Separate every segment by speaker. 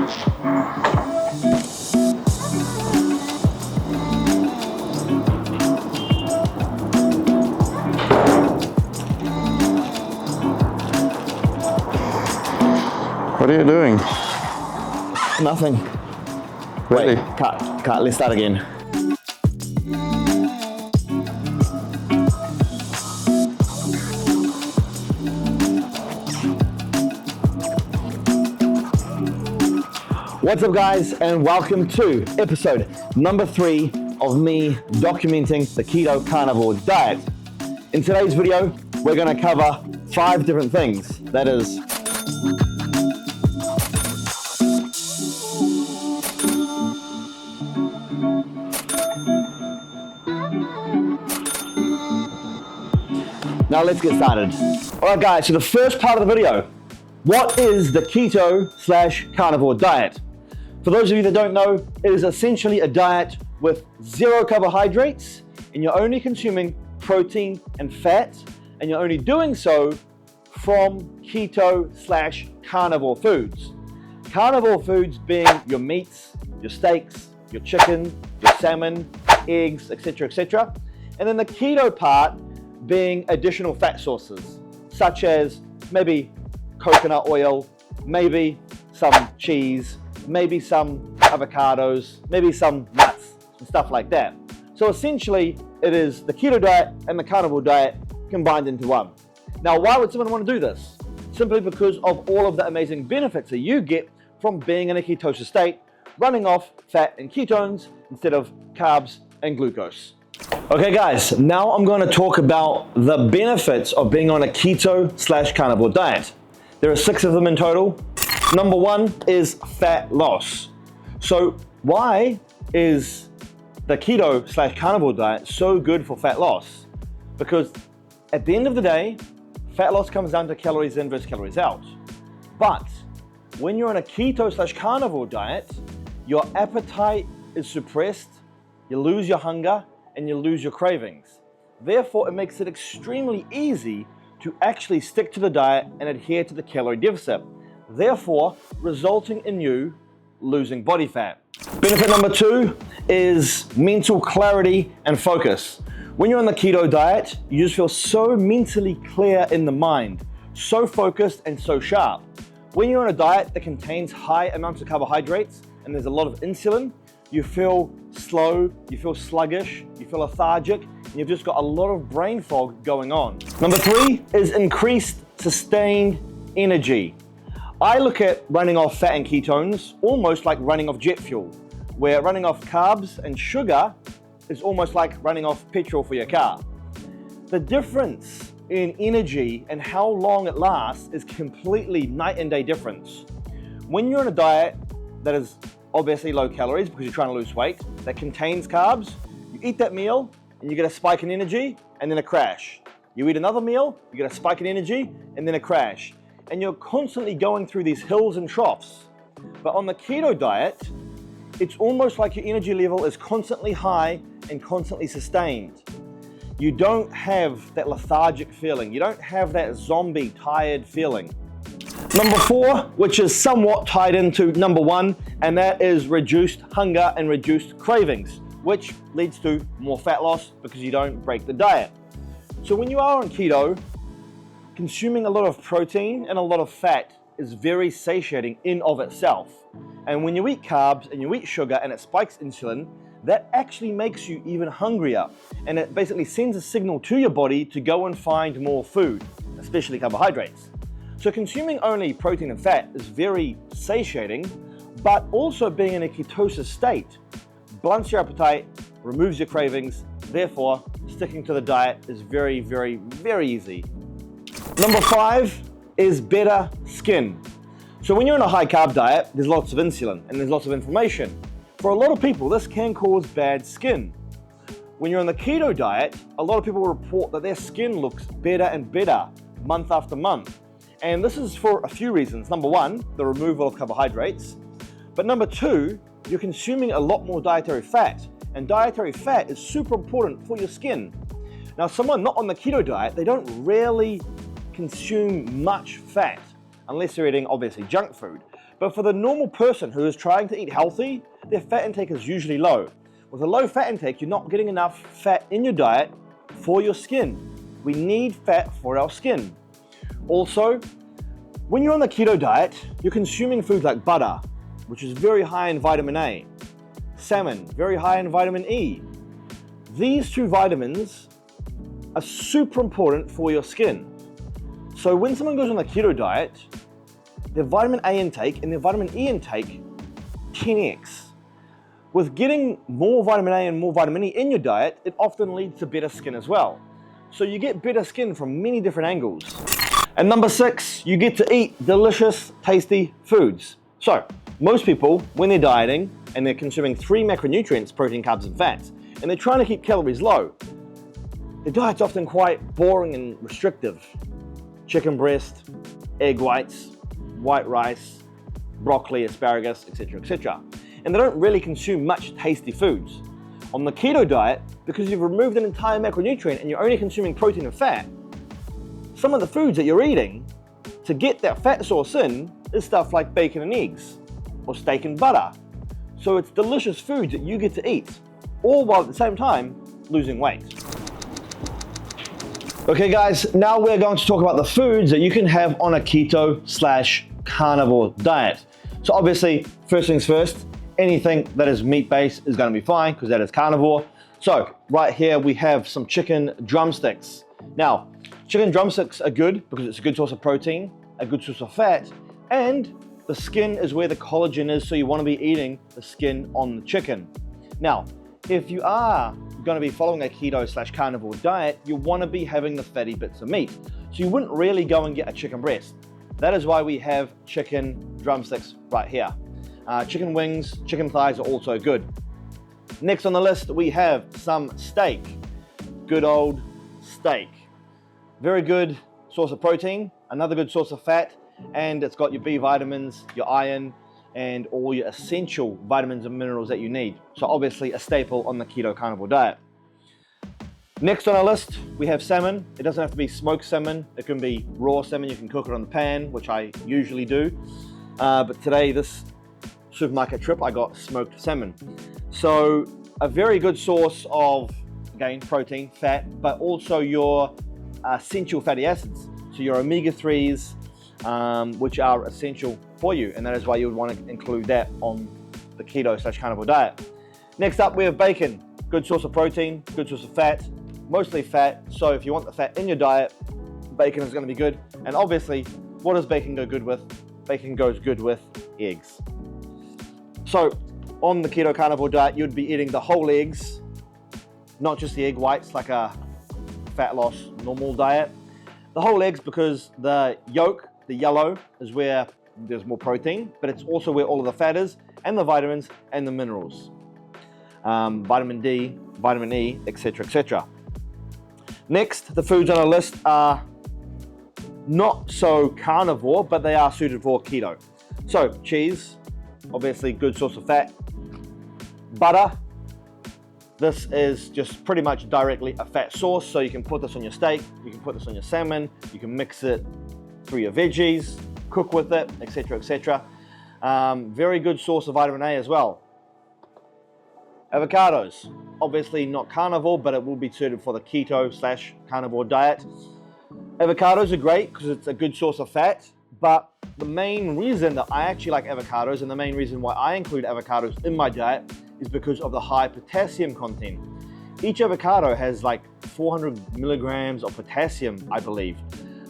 Speaker 1: What are you doing?
Speaker 2: Nothing.
Speaker 1: Really?
Speaker 2: Wait, cut, let's start again. What's up guys, and welcome to episode number 3 of me documenting the keto carnivore diet. In today's video, we're going to cover 5 different things. That is Now let's get started. Alright guys, so the first part of the video, what is the keto/carnivore diet? For those of you that don't know, it is essentially a diet with 0 carbohydrates, and you're only consuming protein and fat, and you're only doing so from keto/carnivore foods. Carnivore foods being your meats, your steaks, your chicken, your salmon, eggs, etc., etc. And then the keto part being additional fat sources, such as maybe coconut oil, maybe some cheese, maybe some avocados, maybe some nuts, and stuff like that. So essentially, it is the keto diet and the carnivore diet combined into one. Now, why would someone want to do this? Simply because of all of the amazing benefits that you get from being in a ketosis state, running off fat and ketones instead of carbs and glucose. Okay guys, now I'm going to talk about the benefits of being on a keto/carnivore diet. There are 6 of them in total. Number 1 is fat loss. So why is the keto/carnivore diet so good for fat loss? Because at the end of the day, fat loss comes down to calories in versus calories out. But when you're on a keto/carnivore diet, your appetite is suppressed, you lose your hunger, and you lose your cravings. Therefore, it makes it extremely easy to actually stick to the diet and adhere to the calorie deficit, therefore resulting in you losing body fat. Benefit number 2 is mental clarity and focus. When you're on the keto diet, you just feel so mentally clear in the mind, so focused and so sharp. When you're on a diet that contains high amounts of carbohydrates and there's a lot of insulin, you feel slow, you feel sluggish, you feel lethargic, and you've just got a lot of brain fog going on. Number 3 is increased sustained energy. I look at running off fat and ketones almost like running off jet fuel, where running off carbs and sugar is almost like running off petrol for your car. The difference in energy and how long it lasts is completely night and day difference. When you're on a diet that is obviously low calories because you're trying to lose weight, that contains carbs, you eat that meal and you get a spike in energy and then a crash. You eat another meal, you get a spike in energy and then a crash. And you're constantly going through these hills and troughs. But on the keto diet, it's almost like your energy level is constantly high and constantly sustained. You don't have that lethargic feeling. You don't have that zombie tired feeling. Number 4, which is somewhat tied into number 1, and that is reduced hunger and reduced cravings, which leads to more fat loss because you don't break the diet. So when you are on keto, consuming a lot of protein and a lot of fat is very satiating in of itself. And when you eat carbs and you eat sugar and it spikes insulin, that actually makes you even hungrier. And it basically sends a signal to your body to go and find more food, especially carbohydrates. So consuming only protein and fat is very satiating, but also being in a ketosis state blunts your appetite, removes your cravings, therefore sticking to the diet is very, very, very easy. Number 5 is better skin. So when you're on a high carb diet, there's lots of insulin and there's lots of inflammation. For a lot of people, this can cause bad skin. When you're on the keto diet, a lot of people report that their skin looks better and better month after month. And this is for a few reasons. Number 1, the removal of carbohydrates. But number 2, you're consuming a lot more dietary fat. And dietary fat is super important for your skin. Now, someone not on the keto diet, they don't really consume much fat, unless they're eating, obviously, junk food. But for the normal person who is trying to eat healthy, their fat intake is usually low. With a low fat intake, you're not getting enough fat in your diet for your skin. We need fat for our skin. Also, when you're on the keto diet, you're consuming foods like butter, which is very high in vitamin A, salmon, very high in vitamin E. These two vitamins are super important for your skin. So when someone goes on the keto diet, their vitamin A intake and their vitamin E intake 10x. With getting more vitamin A and more vitamin E in your diet, it often leads to better skin as well. So you get better skin from many different angles. And number 6, you get to eat delicious, tasty foods. So most people, when they're dieting and they're consuming 3 macronutrients, protein, carbs, and fats, and they're trying to keep calories low, the diet's often quite boring and restrictive. Chicken breast, egg whites, white rice, broccoli, asparagus, etc., etc. And they don't really consume much tasty foods. On the keto diet, because you've removed an entire macronutrient and you're only consuming protein and fat, some of the foods that you're eating to get that fat source in is stuff like bacon and eggs or steak and butter. So it's delicious foods that you get to eat, all while at the same time losing weight. Okay guys, now we're going to talk about the foods that you can have on a keto/carnivore diet. So obviously, first things first, anything that is meat-based is going to be fine because that is carnivore. So right here we have some chicken drumsticks. Now, chicken drumsticks are good because it's a good source of protein, a good source of fat, and the skin is where the collagen is, so you want to be eating the skin on the chicken. Now, if you are going to be following a keto/carnivore diet, you want to be having the fatty bits of meat. So you wouldn't really go and get a chicken breast. That is why we have chicken drumsticks right here. Chicken wings, chicken thighs are also good. Next on the list, we have some steak. Good old steak. Very good source of protein, another good source of fat, and it's got your B vitamins, your iron, and all your essential vitamins and minerals that you need. So obviously a staple on the keto carnivore diet. Next on our list, we have salmon. It doesn't have to be smoked salmon. It can be raw salmon. You can cook it on the pan, which I usually do. But today, this supermarket trip, I got smoked salmon. So a very good source of, again, protein, fat, but also your essential fatty acids. So your omega-3s, which are essential for you, and that is why you would want to include that on the keto/carnivore diet. Next up, we have bacon. Good source of protein, good source of fat, mostly fat. So if you want the fat in your diet, bacon is going to be good. And obviously, what does bacon go good with? Bacon goes good with eggs. So on the keto carnivore diet, you'd be eating the whole eggs, not just the egg whites like a fat loss normal diet. The whole eggs, because the yolk, the yellow, is where there's more protein, but it's also where all of the fat is, and the vitamins and the minerals. Vitamin D, vitamin E, etc., etc. Next, the foods on our list are not so carnivore, but they are suited for keto. So cheese, obviously good source of fat. Butter, this is just pretty much directly a fat source, so you can put this on your steak, you can put this on your salmon, you can mix it through your veggies, cook with it, etc., etc. Very good source of vitamin A as well. Avocados, obviously not carnivore, but it will be suited for the keto/carnivore diet. Avocados are great because it's a good source of fat, but the main reason that I actually like avocados, and the main reason why I include avocados in my diet, is because of the high potassium content. Each avocado has like 400 milligrams of potassium, I believe.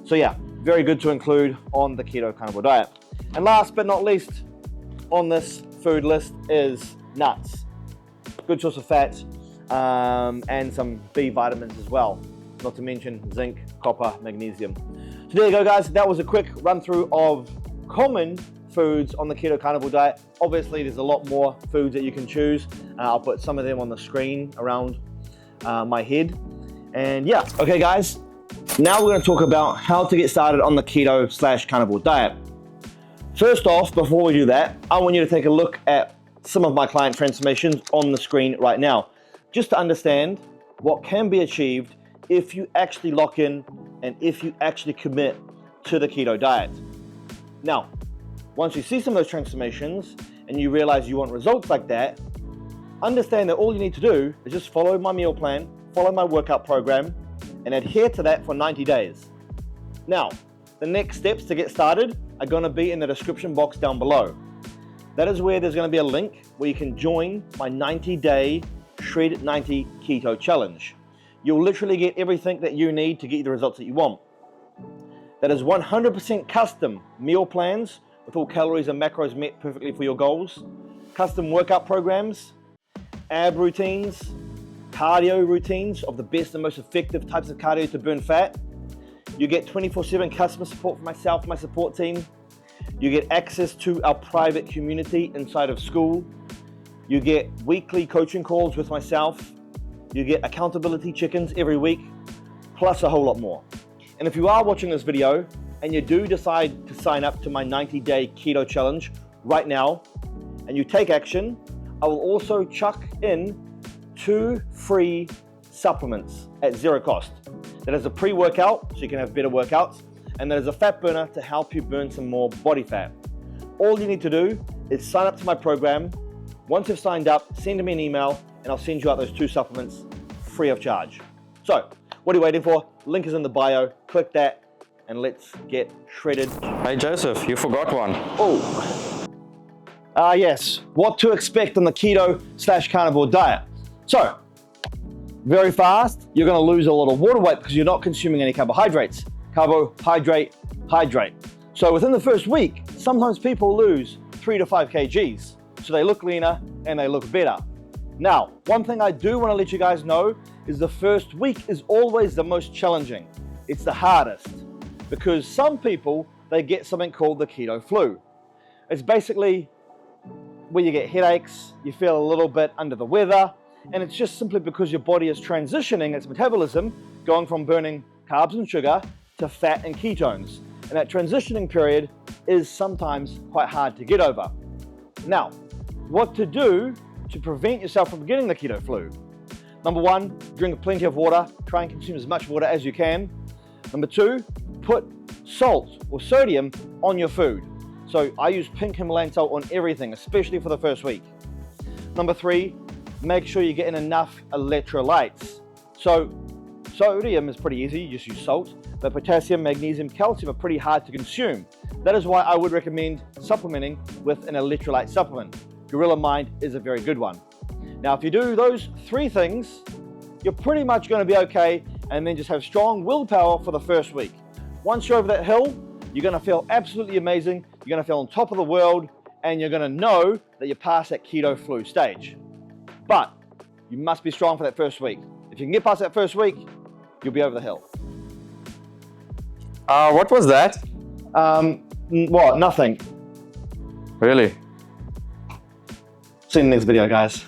Speaker 2: So yeah, very good to include on the keto carnivore diet. And last but not least on this food list is nuts. Good source of fat, and some B vitamins as well, not to mention zinc, copper, magnesium. So there you go guys, that was a quick run through of common foods on the keto carnivore diet. Obviously there's a lot more foods that you can choose. I'll put some of them on the screen around my head. And yeah, okay guys, now we're going to talk about how to get started on the keto/carnivore diet. First off, before we do that, I want you to take a look at some of my client transformations on the screen right now, just to understand what can be achieved if you actually lock in and if you actually commit to the keto diet. Now, Once you see some of those transformations and you realize you want results like that, understand that all you need to do is just follow my meal plan, follow my workout program, and adhere to that for 90 days. Now, the next steps to get started are going to be in the description box down below. That is where there's going to be a link where you can join my 90-day Shred 90 Keto Challenge. You'll literally get everything that you need to get the results that you want. That is 100% custom meal plans with all calories and macros met perfectly for your goals, custom workout programs, ab routines, cardio routines of the best and most effective types of cardio to burn fat. You get 24/7 customer support from myself and my support team. You get access to our private community inside of school. You get weekly coaching calls with myself. You get accountability chickens every week, plus a whole lot more. And if you are watching this video and you do decide to sign up to my 90-day keto challenge right now and you take action, I will also chuck in 2 free supplements at zero cost. That is a pre-workout, so you can have better workouts, and that is a fat burner to help you burn some more body fat. All you need to do is sign up to my program. Once you've signed up, send me an email and I'll send you out those 2 supplements free of charge. So, what are you waiting for? Link is in the bio. Click that and let's get shredded.
Speaker 1: Hey Joseph, you forgot one.
Speaker 2: Oh. Yes. What to expect on the keto/carnivore diet. So, very fast, you're going to lose a lot of water weight because you're not consuming any carbohydrates. Carbohydrate, hydrate. So within the first week, sometimes people lose 3 to 5 kgs. So they look leaner and they look better. Now, one thing I do want to let you guys know is the first week is always the most challenging. It's the hardest because some people, they get something called the keto flu. It's basically where you get headaches, you feel a little bit under the weather, and it's just simply because your body is transitioning its metabolism, going from burning carbs and sugar to fat and ketones. And that transitioning period is sometimes quite hard to get over. Now, what to do to prevent yourself from getting the keto flu? Number 1, drink plenty of water. Try and consume as much water as you can. Number 2, put salt or sodium on your food. So I use pink Himalayan salt on everything, especially for the first week. Number 3, make sure you're getting enough electrolytes. So sodium is pretty easy, you just use salt, but potassium, magnesium, calcium are pretty hard to consume. That is why I would recommend supplementing with an electrolyte supplement. Gorilla Mind is a very good one. Now, if you do those 3 things, you're pretty much going to be okay, and then just have strong willpower for the first week. Once you're over that hill, you're going to feel absolutely amazing, you're going to feel on top of the world, and you're going to know that you're past that keto flu stage. But you must be strong for that first week. If you can get past that first week, you'll be over the hill.
Speaker 1: What was that?
Speaker 2: What? Nothing.
Speaker 1: Really?
Speaker 2: See you in the next video, guys.